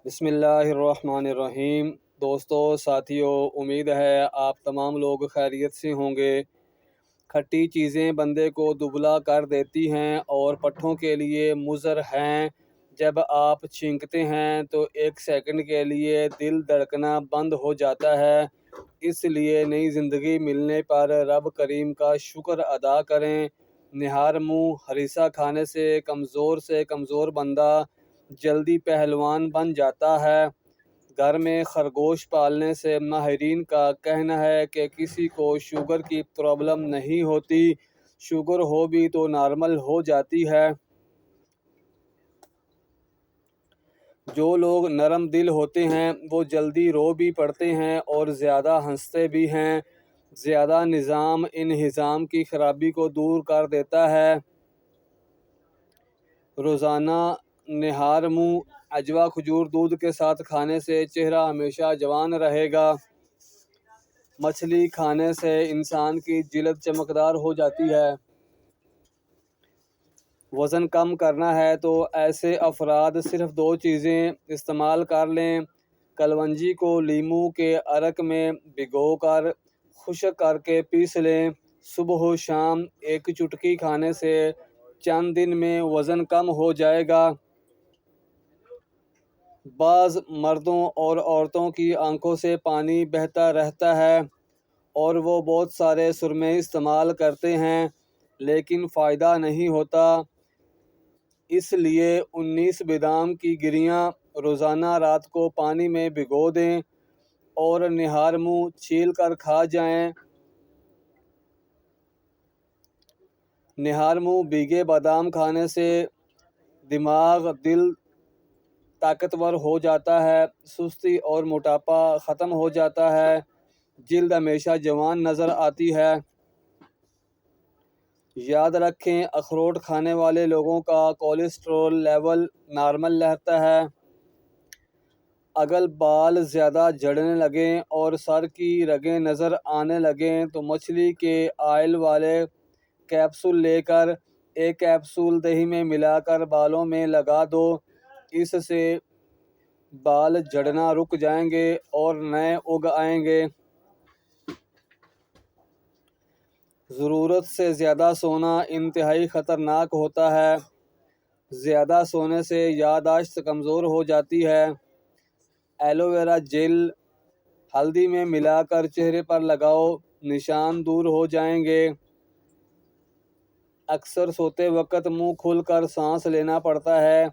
بسم اللہ الرحمن الرحیم۔ دوستو، ساتھیو، امید ہے آپ تمام لوگ خیریت سے ہوں گے۔ کھٹی چیزیں بندے کو دبلا کر دیتی ہیں اور پٹھوں کے لیے مضر ہیں۔ جب آپ چھینکتے ہیں تو 1 سیکنڈ کے لیے دل دھڑکنا بند ہو جاتا ہے۔ اس لیے نئی زندگی ملنے پر رب کریم کا شکر ادا کریں۔ نہار منہ ہریسہ کھانے سے کمزور بندہ جلدی پہلوان بن جاتا ہے۔ گھر میں خرگوش پالنے سے ماہرین کا کہنا ہے کہ کسی کو شوگر کی پرابلم نہیں ہوتی، شوگر ہو بھی تو نارمل ہو جاتی ہے۔ جو لوگ نرم دل ہوتے ہیں وہ جلدی رو بھی پڑتے ہیں اور زیادہ ہنستے بھی ہیں۔ زیادہ نظام انہضام کی خرابی کو دور کر دیتا ہے۔ روزانہ نہار منہ عجوا کھجور دودھ کے ساتھ کھانے سے چہرہ ہمیشہ جوان رہے گا۔ مچھلی کھانے سے انسان کی جلد چمکدار ہو جاتی ہے۔ وزن کم کرنا ہے تو ایسے افراد صرف 2 چیزیں استعمال کر لیں۔ کلونجی کو لیموں کے عرق میں بھگو کر خشک کر کے پیس لیں۔ صبح و شام 1 چٹکی کھانے سے چند دن میں وزن کم ہو جائے گا۔ بعض مردوں اور عورتوں کی آنکھوں سے پانی بہتا رہتا ہے اور وہ بہت سارے سرمے استعمال کرتے ہیں لیکن فائدہ نہیں ہوتا۔ اس لیے 19 بادام کی گریاں روزانہ رات کو پانی میں بھگو دیں اور نہار منہ چھیل کر کھا جائیں۔ نہار منہ بھیگے بادام کھانے سے دماغ، دل طاقتور ہو جاتا ہے، سستی اور موٹاپا ختم ہو جاتا ہے، جلد ہمیشہ جوان نظر آتی ہے۔ یاد رکھیں، اخروٹ کھانے والے لوگوں کا کولیسٹرول لیول نارمل رہتا ہے۔ اگر بال زیادہ جھڑنے لگیں اور سر کی رگیں نظر آنے لگیں تو مچھلی کے آئل والے کیپسول لے کر 1 کیپسول دہی میں ملا کر بالوں میں لگا دو۔ اس سے بال جھڑنا رک جائیں گے اور نئے اگ آئیں گے۔ ضرورت سے زیادہ سونا انتہائی خطرناک ہوتا ہے۔ زیادہ سونے سے یادداشت کمزور ہو جاتی ہے۔ ایلو ویرا جیل ہلدی میں ملا کر چہرے پر لگاؤ، نشان دور ہو جائیں گے۔ اکثر سوتے وقت منہ کھل کر سانس لینا پڑتا ہے۔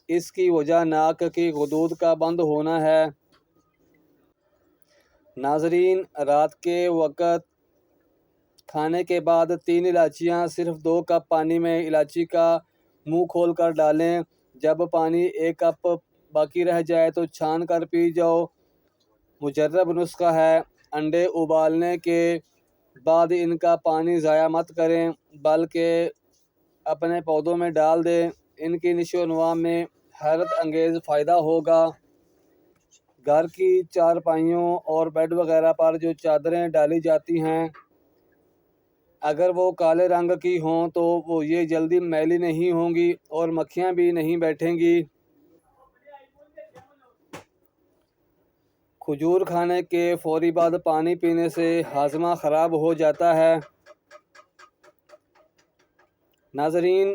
اس کی وجہ ناک کی خدود کا بند ہونا ہے۔ ناظرین، رات کے وقت کھانے کے بعد 3 الائچیاں صرف 2 کپ پانی میں الائچی کا منہ کھول کر ڈالیں۔ جب پانی 1 کپ باقی رہ جائے تو چھان کر پی جاؤ۔ مجرب نسخہ ہے۔ انڈے ابالنے کے بعد ان کا پانی ضائع مت کریں بلکہ اپنے پودوں میں ڈال دیں۔ ان کی نشو و نما میں حیرت انگیز فائدہ ہوگا۔ گھر کی چارپائیوں اور بیڈ وغیرہ پر جو چادریں ڈالی جاتی ہیں اگر وہ کالے رنگ کی ہوں تو وہ یہ جلدی میلی نہیں ہوں گی اور مکھیاں بھی نہیں بیٹھیں گی۔ کھجور کھانے کے فوری بعد پانی پینے سے ہاضمہ خراب ہو جاتا ہے۔ ناظرین،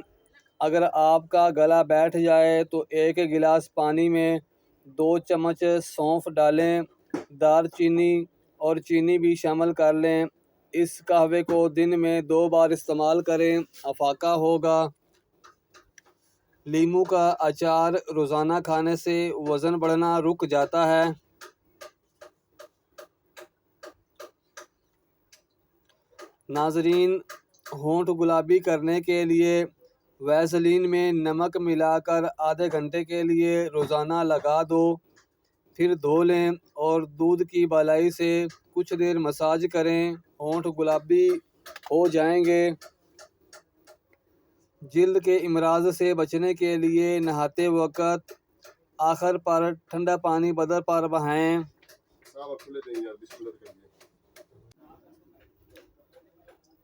اگر آپ کا گلا بیٹھ جائے تو 1 گلاس پانی میں 2 چمچ سونف ڈالیں۔ دار چینی اور چینی بھی شامل کر لیں۔ اس قہوے کو دن میں 2 بار استعمال کریں، افاقہ ہوگا۔ لیموں کا اچار روزانہ کھانے سے وزن بڑھنا رک جاتا ہے۔ ناظرین، ہونٹ گلابی کرنے کے لیے ویسلین میں نمک ملا کر آدھے گھنٹے کے لیے روزانہ لگا دو، پھر دھو لیں اور دودھ کی بالائی سے کچھ دیر مساج کریں، ہونٹ گلابی ہو جائیں گے۔ جلد کے امراض سے بچنے کے لیے نہاتے وقت آخر پر ٹھنڈا پانی بدن پر بہائیں۔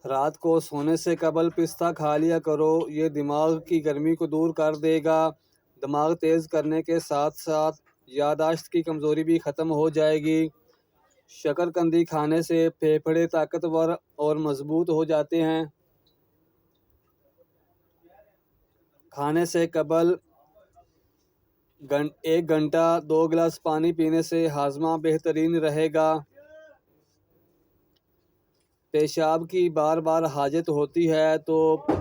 رات کو سونے سے قبل پستہ کھا لیا کرو، یہ دماغ کی گرمی کو دور کر دے گا۔ دماغ تیز کرنے کے ساتھ ساتھ یادداشت کی کمزوری بھی ختم ہو جائے گی۔ شکرکندی کھانے سے پھیپھڑے طاقتور اور مضبوط ہو جاتے ہیں۔ کھانے سے قبل 1 گھنٹہ 2 گلاس پانی پینے سے ہاضمہ بہترین رہے گا۔ پیشاب کی بار بار حاجت ہوتی ہے تو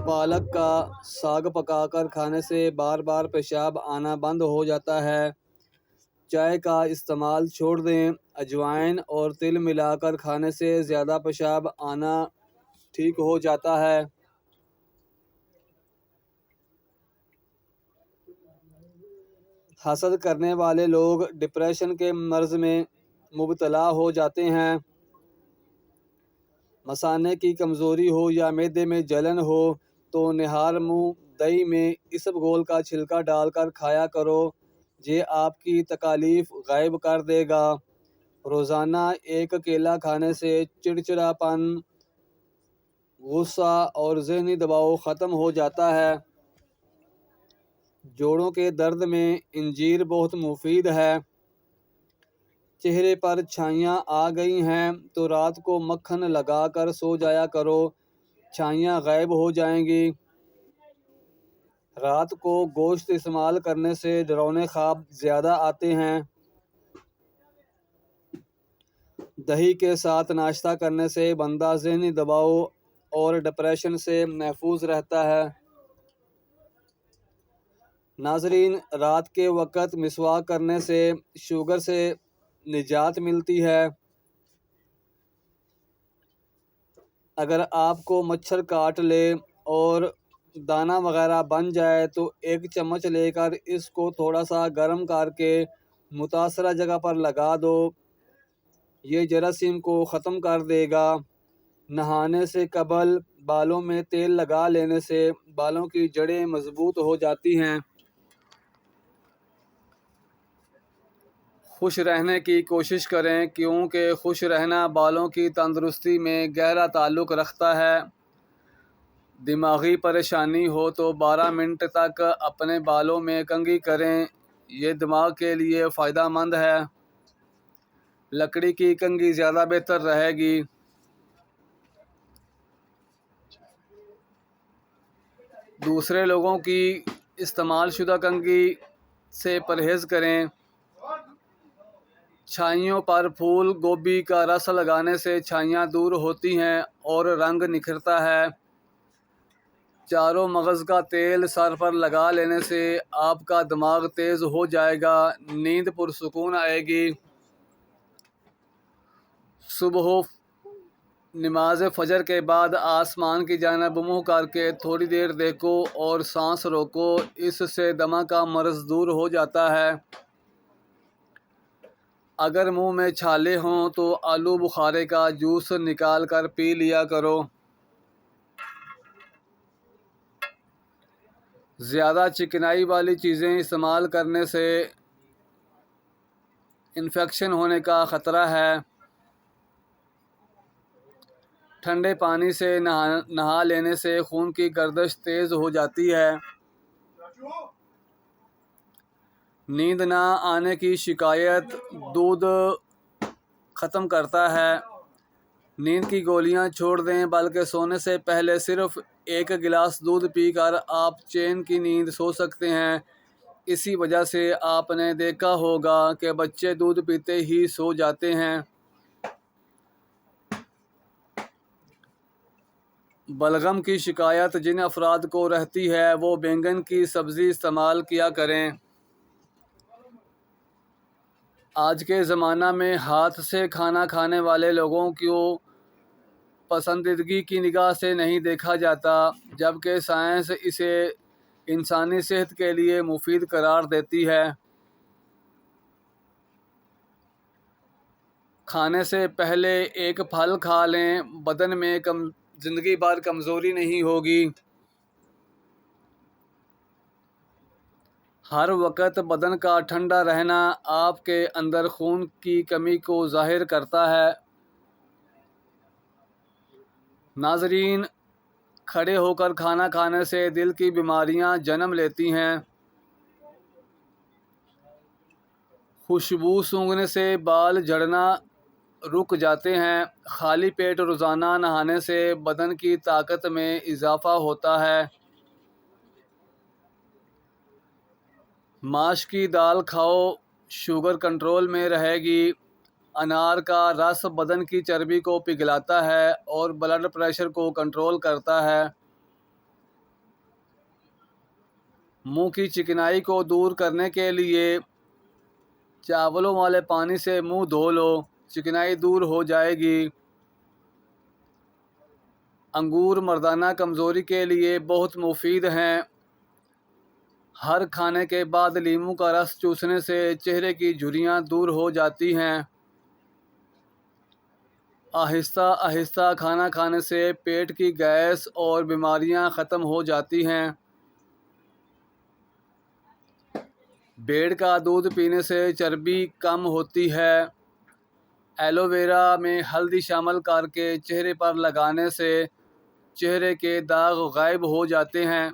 پالک کا ساگ پکا کر کھانے سے بار بار پیشاب آنا بند ہو جاتا ہے۔ چائے کا استعمال چھوڑ دیں۔ اجوائن اور تل ملا کر کھانے سے زیادہ پیشاب آنا ٹھیک ہو جاتا ہے۔ حسد کرنے والے لوگ ڈپریشن کے مرض میں مبتلا ہو جاتے ہیں۔ مثانے کی کمزوری ہو یا معدے میں جلن ہو تو نہار منہ دہی میں اسب گول کا چھلکا ڈال کر کھایا کرو، یہ آپ کی تکالیف غائب کر دے گا۔ روزانہ 1 کیلا کھانے سے چڑچڑاپن، غصہ اور ذہنی دباؤ ختم ہو جاتا ہے۔ جوڑوں کے درد میں انجیر بہت مفید ہے۔ چہرے پر چھائیاں آ گئی ہیں تو رات کو مکھن لگا کر سو جایا کرو، چھائیاں غائب ہو جائیں گی۔ رات کو گوشت استعمال کرنے سے ڈراؤنے خواب زیادہ آتے ہیں۔ دہی کے ساتھ ناشتہ کرنے سے بندہ ذہنی دباؤ اور ڈپریشن سے محفوظ رہتا ہے۔ ناظرین، رات کے وقت مسواک کرنے سے شوگر سے نجات ملتی ہے۔ اگر آپ کو مچھر کاٹ لے اور دانہ وغیرہ بن جائے تو 1 چمچ لے کر اس کو تھوڑا سا گرم کر کے متاثرہ جگہ پر لگا دو، یہ جراثیم کو ختم کر دے گا۔ نہانے سے قبل بالوں میں تیل لگا لینے سے بالوں کی جڑیں مضبوط ہو جاتی ہیں۔ خوش رہنے کی کوشش کریں کیونکہ خوش رہنا بالوں کی تندرستی میں گہرا تعلق رکھتا ہے۔ دماغی پریشانی ہو تو 12 منٹ تک اپنے بالوں میں کنگھی کریں، یہ دماغ کے لیے فائدہ مند ہے۔ لکڑی کی کنگھی زیادہ بہتر رہے گی۔ دوسرے لوگوں کی استعمال شدہ کنگھی سے پرہیز کریں۔ چھائیوں پر پھول گوبھی کا رس لگانے سے چھائیاں دور ہوتی ہیں اور رنگ نکھرتا ہے۔ چاروں مغز کا تیل سر پر لگا لینے سے آپ کا دماغ تیز ہو جائے گا، نیند پرسکون آئے گی۔ صبح نماز فجر کے بعد آسمان کی جانب منہ کر کے تھوڑی دیر دیکھو اور سانس روکو، اس سے دمہ کا مرض دور ہو جاتا ہے۔ اگر منہ میں چھالے ہوں تو آلو بخارے کا جوس نکال کر پی لیا کرو۔ زیادہ چکنائی والی چیزیں استعمال کرنے سے انفیکشن ہونے کا خطرہ ہے۔ ٹھنڈے پانی سے نہا لینے سے خون کی گردش تیز ہو جاتی ہے۔ نیند نہ آنے کی شکایت دودھ ختم کرتا ہے۔ نیند کی گولیاں چھوڑ دیں بلکہ سونے سے پہلے صرف 1 گلاس دودھ پی کر آپ چین کی نیند سو سکتے ہیں۔ اسی وجہ سے آپ نے دیکھا ہوگا کہ بچے دودھ پیتے ہی سو جاتے ہیں۔ بلغم کی شکایت جن افراد کو رہتی ہے وہ بینگن کی سبزی استعمال کیا کریں۔ آج کے زمانہ میں ہاتھ سے کھانا کھانے والے لوگوں کو پسندیدگی کی نگاہ سے نہیں دیکھا جاتا، جبکہ سائنس اسے انسانی صحت کے لیے مفید قرار دیتی ہے۔ کھانے سے پہلے 1 پھل کھا لیں، بدن میں زندگی بھر کمزوری نہیں ہوگی۔ ہر وقت بدن کا ٹھنڈا رہنا آپ کے اندر خون کی کمی کو ظاہر کرتا ہے۔ ناظرین، کھڑے ہو کر کھانا کھانے سے دل کی بیماریاں جنم لیتی ہیں۔ خوشبو سونگھنے سے بال جھڑنا رک جاتے ہیں۔ خالی پیٹ روزانہ نہانے سے بدن کی طاقت میں اضافہ ہوتا ہے۔ ماش کی دال کھاؤ، شوگر کنٹرول میں رہے گی۔ انار کا رس بدن کی چربی کو پگھلاتا ہے اور بلڈ پریشر کو کنٹرول کرتا ہے۔ منہ کی چکنائی کو دور کرنے کے لیے چاولوں والے پانی سے منہ دھو لو، چکنائی دور ہو جائے گی۔ انگور مردانہ کمزوری کے لیے بہت مفید ہیں۔ ہر کھانے کے بعد لیموں کا رس چوسنے سے چہرے کی جھریاں دور ہو جاتی ہیں۔ آہستہ آہستہ کھانا کھانے سے پیٹ کی گیس اور بیماریاں ختم ہو جاتی ہیں۔ بھیڑ کا دودھ پینے سے چربی کم ہوتی ہے۔ ایلو ویرا میں ہلدی شامل کر کے چہرے پر لگانے سے چہرے کے داغ غائب ہو جاتے ہیں۔